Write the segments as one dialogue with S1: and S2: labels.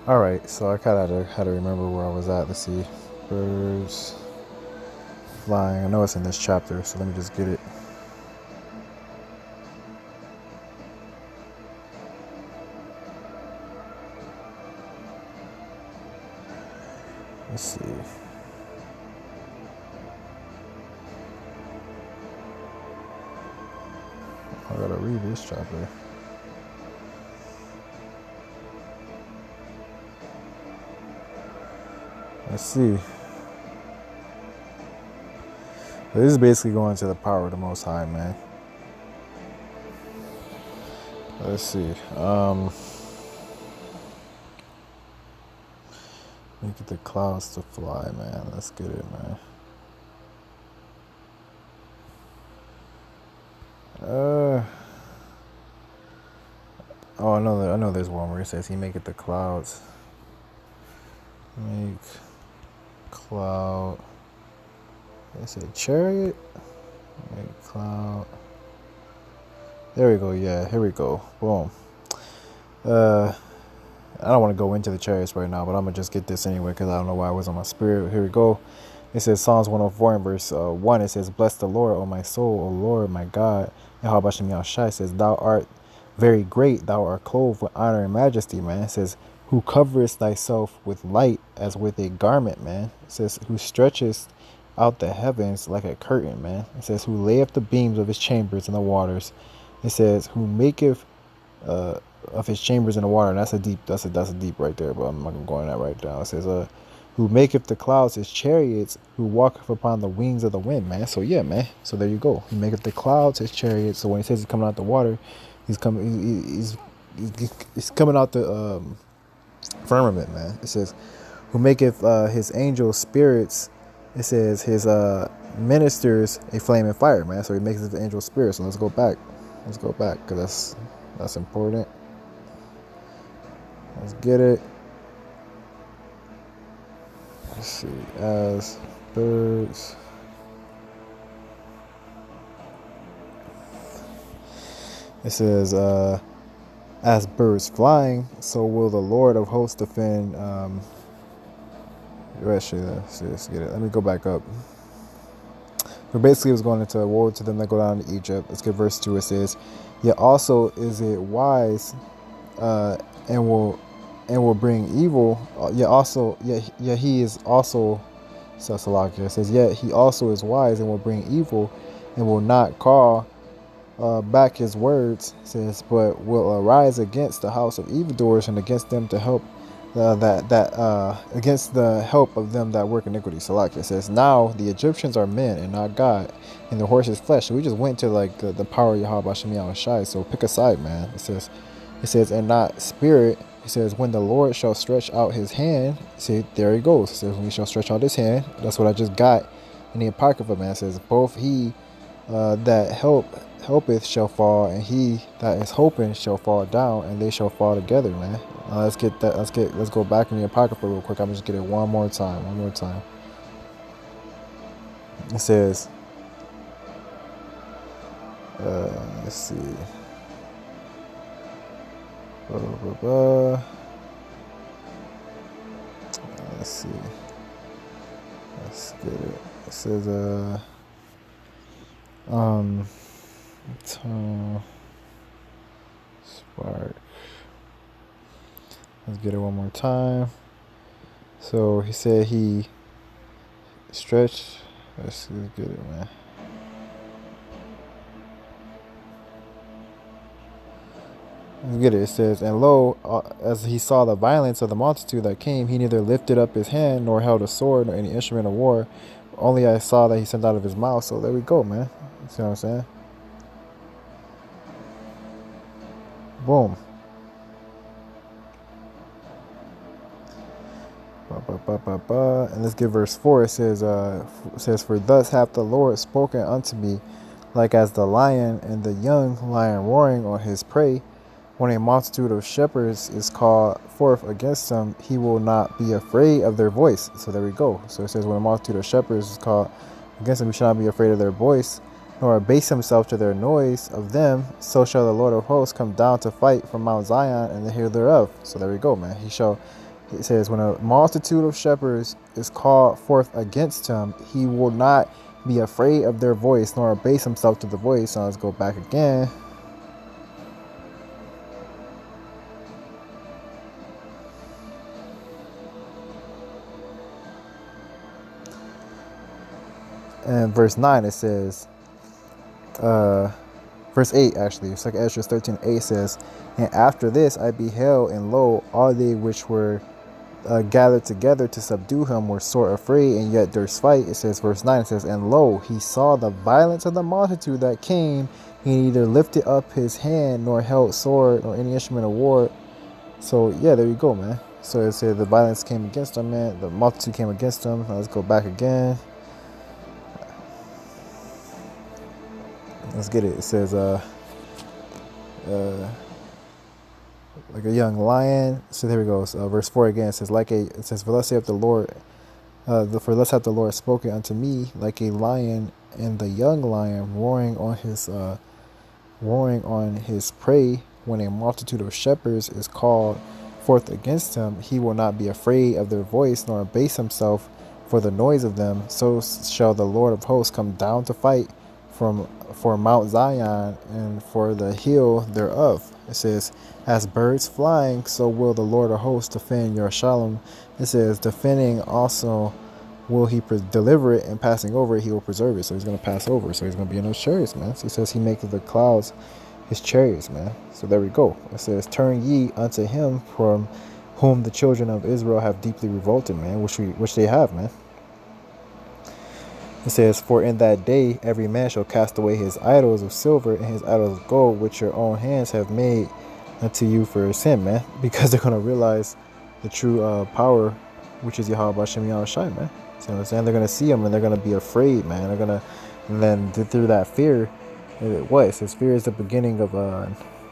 S1: All right, so I kind of had to remember where I was at. Let's see, birds flying. I know it's in this chapter, so let me just get it. Let's see. I gotta read this chapter. Let's see. This is basically going to the power of the Most High, man. Let's see. Make it the clouds to fly, man. Let's get it, man. Oh, I know there's one where it says he make it the clouds. Make cloud. They said chariot. Make cloud. There we go. Yeah, here we go. Boom. I don't want to go into the chariots right now, but I'm gonna just get this anyway because I don't know why it was on my spirit. Here we go. It says Psalms 104 and verse 1. It says, "Bless the Lord, O my soul, O Lord, my God." YAHAWASHI says, "Thou art very great. Thou art clothed with honor and majesty." Man, it says, "Who coverest thyself with light as with a garment." Man, it says, "Who stretchest out the heavens like a curtain." Man, it says, "Who layeth the beams of his chambers in the waters." It says, "Who maketh of his chambers in the water." And that's a deep right there, but I'm not gonna go on that right now. It says, "Who maketh the clouds his chariots, who walketh upon the wings of the wind." Man, so yeah, man. So there you go. He maketh the clouds his chariots. So when he says he's coming out the water, he's coming. He's coming out the firmament, man. It says, "Who maketh his angels spirits." It says his ministers a flame and fire, man. So he makes his angel spirits. So let's go back. Let's go back because that's important. Let's get it. Let's see. As birds. It says, as birds flying, so will the Lord of hosts defend. Actually, let's get it. Let me go back up. But basically, it was going into woe to them that go down to Egypt. Let's get verse 2. It says, "Yet also is it wise, and will bring evil. Yet he is also." It says, "Yet he also is wise and will bring evil, and will not call back his words." It says, "But will arise against the house of evildoers and against them to help against the help of them that work iniquity." Salak. It says, "Now the Egyptians are men and not God, and the horse is flesh." So we just went to like the power of YAHAWASHI. So pick a side, man. It says, "And not spirit." It says, "When the Lord shall stretch out his hand." See, there he goes. It says, "When he shall stretch out his hand." That's what I just got in the Apocrypha, man. It says, "Both he that helpeth shall fall, and he that is hoping shall fall down, and they shall fall together." Man, let's get that. Let's go back in the Apocrypha real quick. I'm just get it one more time. It says, let's see. Blah, blah, blah. Let's see. Let's get it. It says, spark. Let's get it one more time. So he said he stretched. Let's get it, man. Let's get it. It says, "And lo, as he saw the violence of the multitude that came, he neither lifted up his hand nor held a sword nor any instrument of war. Only I saw that he sent out of his mouth." So there we go, man. You see what I'm saying? Boom. And let's get verse 4. It says, "For thus hath the Lord spoken unto me, like as the lion and the young lion roaring on his prey. When a multitude of shepherds is called forth against him, he will not be afraid of their voice." So there we go. So it says, when a multitude of shepherds is called against him, he shall not be afraid of their voice, nor abase himself to their noise of them. So shall the Lord of hosts come down to fight from Mount Zion and the hill thereof. So there we go, man. He shall It says, when a multitude of shepherds is called forth against him, he will not be afraid of their voice, nor abase himself to the voice. So let's go back again. And verse 9, it says, verse 8 actually, 2 Ezra 13:8 says, and after this I beheld, and lo, all they which were gathered together to subdue him were sore afraid, and yet durst fight. It says, verse 9, it says, and lo, he saw the violence of the multitude that came. He neither lifted up his hand, nor held sword, nor any instrument of war. So yeah, there you go, man. So it said the violence came against him, man. The multitude came against him. Now let's go back again. Let's get it. It says, like a young lion. So there we go. So, verse 4 again. It says, it says, for thus saith the Lord, for thus hath the Lord spoken unto me, like a lion, and the young lion roaring on his prey. When a multitude of shepherds is called forth against him, he will not be afraid of their voice, nor abase himself for the noise of them. So shall the Lord of hosts come down to fight for Mount Zion and for the hill thereof. It says, as birds flying, so will the Lord of hosts defend your shalom. It says, defending also will he deliver it, and passing over it, he will preserve it. So he's going to pass over. So he's going to be in those chariots, man. So he says he maketh the clouds his chariots, man. So there we go. It says, turn ye unto him from whom the children of Israel have deeply revolted, man, which they have, man. It says, for in that day every man shall cast away his idols of silver and his idols of gold, which your own hands have made unto you for sin, man. Because they're going to realize the true power, which is YAHAWASHI, man. See what I'm saying? They're going to see him, and they're going to be afraid, man. They're going to, and then through that fear, it says fear is the beginning of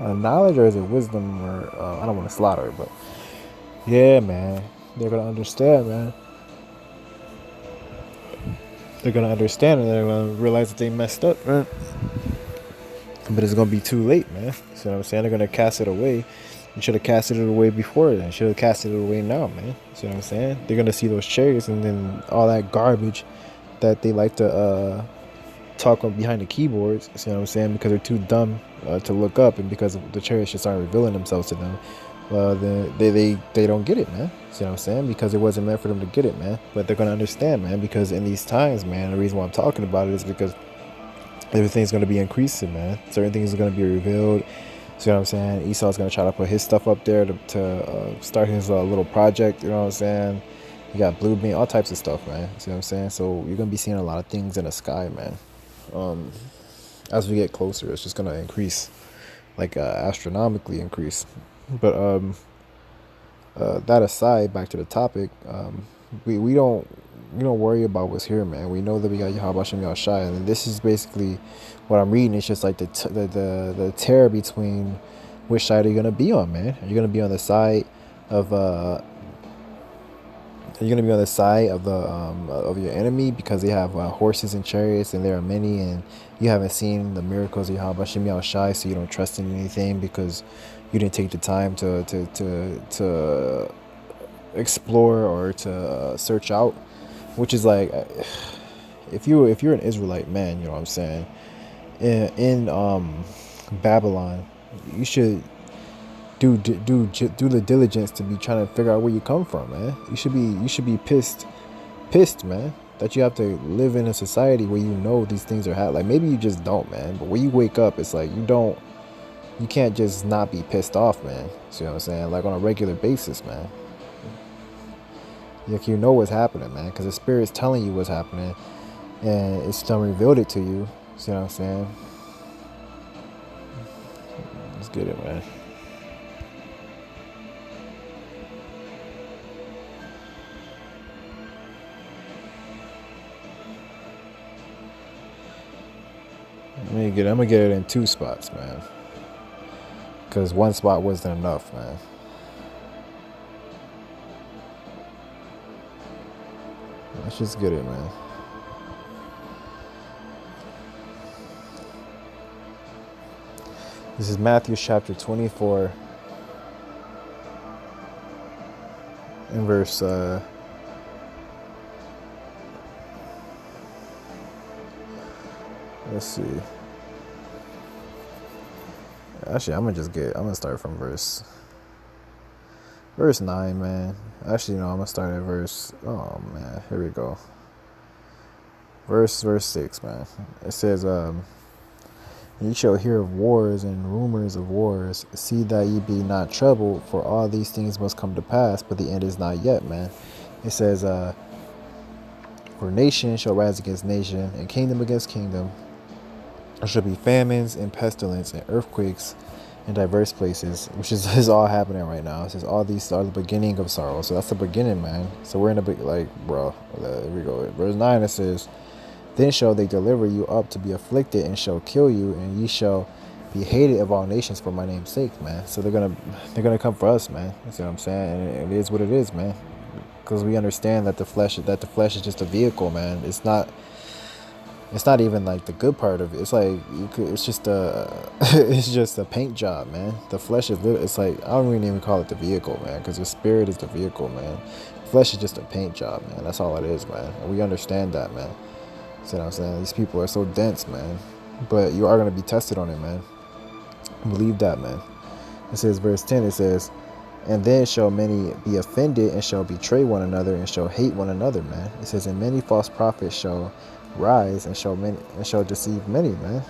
S1: knowledge, or is it wisdom, or I don't want to slaughter it, but yeah, man. They're going to understand, man. They're going to understand, and they're going to realize that they messed up, man. But it's going to be too late, man. See what I'm saying? They're going to cast it away. You should have casted it away before then. Should have casted it away now, man. See what I'm saying? They're going to see those chariots and then all that garbage that they like to talk on behind the keyboards. See what I'm saying? Because they're too dumb to look up, and because the chariots just aren't revealing themselves to them. Then they don't get it, man. See what I'm saying? Because it wasn't meant for them to get it, man. But they're gonna understand, man. Because in these times, man, the reason why I'm talking about it is because everything's gonna be increasing, man. Certain things are gonna be revealed. See what I'm saying? Esau's gonna try to put his stuff up there to start his little project. You know what I'm saying? You got Blue Beam, all types of stuff, man. See what I'm saying? So you're gonna be seeing a lot of things in the sky, man. As we get closer, it's just gonna increase, like astronomically increase. But that aside, back to the topic, we don't worry about what's here, man. We know that we got YAHAWASHI, and this is basically what I'm reading. It's just like the terror between which side are you gonna be on, man. Are you gonna be on the side of Are you going to be on the side of the of your enemy because they have horses and chariots, and there are many, and you haven't seen the miracles of YAHAWASHI, so you don't trust in anything because you didn't take the time to explore or to search out? Which is like, if you're an Israelite, man, you know what I'm saying, in Babylon, you should do the diligence to be trying to figure out where you come from, man. You should be pissed, man, that you have to live in a society where you know these things are happening. Like, maybe you just don't, man, but when you wake up, it's like you can't just not be pissed off, man. See what I'm saying? Like, on a regular basis, man. Like, you know what's happening, man, because the Spirit's telling you what's happening, and it's done revealed it to you. See what I'm saying? Let's get it, man. I'm gonna get it in 2 spots, man, because 1 spot wasn't enough, man. Let's just get it, man. This is Matthew chapter 24, in verse let's see. Actually, I'm gonna start from verse 9, man. Actually, no, I'm gonna start at verse, oh man, here we go. Verse 6, man. It says, ye shall hear of wars and rumors of wars. See that ye be not troubled, for all these things must come to pass, but the end is not yet, man. It says, for nation shall rise against nation, and kingdom against kingdom. There shall be famines and pestilence and earthquakes in diverse places, which is all happening right now. It says all these are the beginning of sorrow. So that's the beginning, man. So we're in a big, like, bro, here we go. Verse 9, it says, then shall they deliver you up to be afflicted, and shall kill you, and ye shall be hated of all nations for my name's sake, man. So they're gonna come for us, man. You see what I'm saying? And it is what it is, man. Because we understand that the flesh is just a vehicle, man. It's not even like the good part of it. It's like it's just a paint job, man. The flesh is it's like, I don't even call it the vehicle, man, because the spirit is the vehicle, man. The flesh is just a paint job, man. That's all it is, man. And we understand that, man. See what I'm saying? These people are so dense, man. But you are gonna be tested on it, man. Believe that, man. It says verse 10, it says, and then shall many be offended, and shall betray one another, and shall hate one another, man. It says, and many false prophets shall rise, and shall deceive many, man.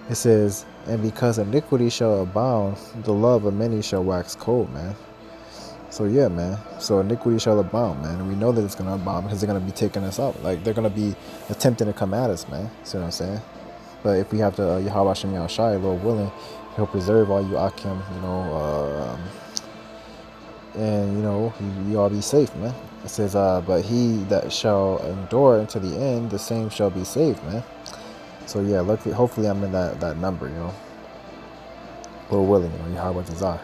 S1: It says, and because iniquity shall abound, the love of many shall wax cold, man. So yeah, man. So iniquity shall abound, man. And we know that it's gonna abound because they're gonna be taking us out. Like, they're gonna be attempting to come at us, man. See what I'm saying? But if we have the YAHAWASHI, Lord willing, He'll preserve all you Akim, and you all be safe, man. It says, but he that shall endure unto the end, the same shall be saved, man. So yeah, hopefully I'm in that number, Lord willing, Yahweh Jazah.